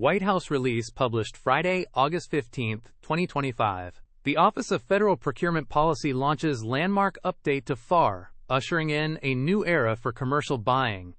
White House release published Friday, August 15, 2025. The Office of Federal Procurement Policy launches landmark update to FAR, ushering in a new era for commercial buying.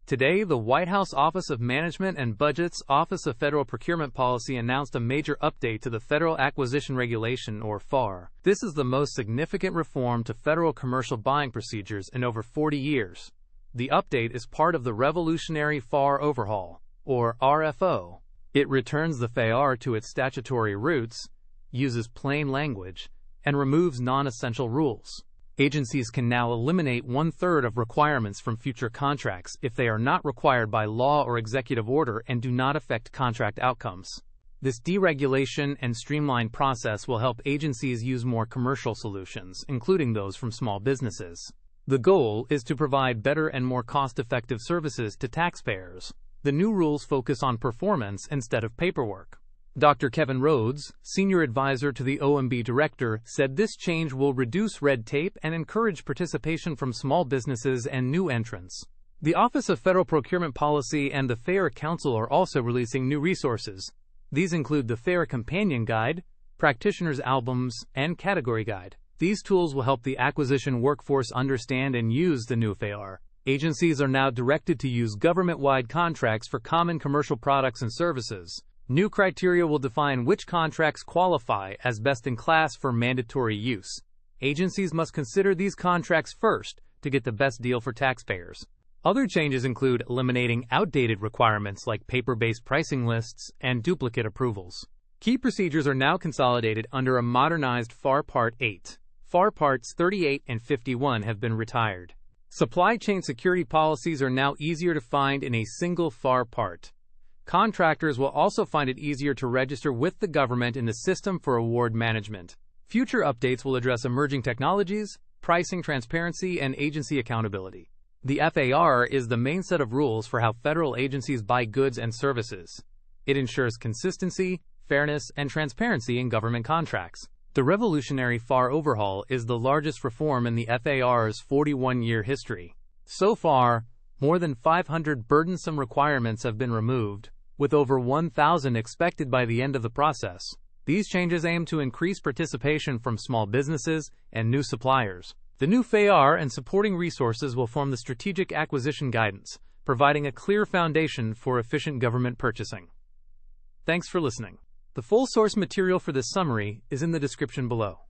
Today, the White House Office of Management and Budget's Office of Federal Procurement Policy announced a major update to the Federal Acquisition Regulation, or FAR. This is the most significant reform to federal commercial buying procedures in over 40 years. The update is part of the revolutionary FAR overhaul, or RFO. It returns the FAR to its statutory roots, uses plain language, and removes non-essential rules. Agencies can now eliminate one-third of requirements from future contracts if they are not required by law or executive order and do not affect contract outcomes. This deregulation and streamlined process will help agencies use more commercial solutions, including those from small businesses. The goal is to provide better and more cost-effective services to taxpayers. The new rules focus on performance instead of paperwork. Dr. Kevin Rhodes, senior advisor to the OMB director, said this change will reduce red tape and encourage participation from small businesses and new entrants. The Office of Federal Procurement Policy and the FAIR Council are also releasing new resources. These include the FAIR Companion Guide, Practitioner's Albums, and Category Guide. These tools will help the acquisition workforce understand and use the new FAR. Agencies are now directed to use government-wide contracts for common commercial products and services. New criteria will define which contracts qualify as best-in-class for mandatory use. Agencies must consider these contracts first to get the best deal for taxpayers. Other changes include eliminating outdated requirements like paper-based pricing lists and duplicate approvals. Key procedures are now consolidated under a modernized FAR Part 8. FAR Parts 38 and 51 have been retired. Supply chain security policies are now easier to find in a single FAR part. Contractors will also find it easier to register with the government in the System for Award Management. Future updates will address emerging technologies, pricing transparency, and agency accountability. The FAR is the main set of rules for how federal agencies buy goods and services. It ensures consistency, fairness, and transparency in government contracts. The revolutionary FAR overhaul is the largest reform in the FAR's 41-year history. So far, more than 500 burdensome requirements have been removed, with over 1,000 expected by the end of the process. These changes aim to increase participation from small businesses and new suppliers. The new FAR and supporting resources will form the strategic acquisition guidance, providing a clear foundation for efficient government purchasing. Thanks for listening. The full source material for this summary is in the description below.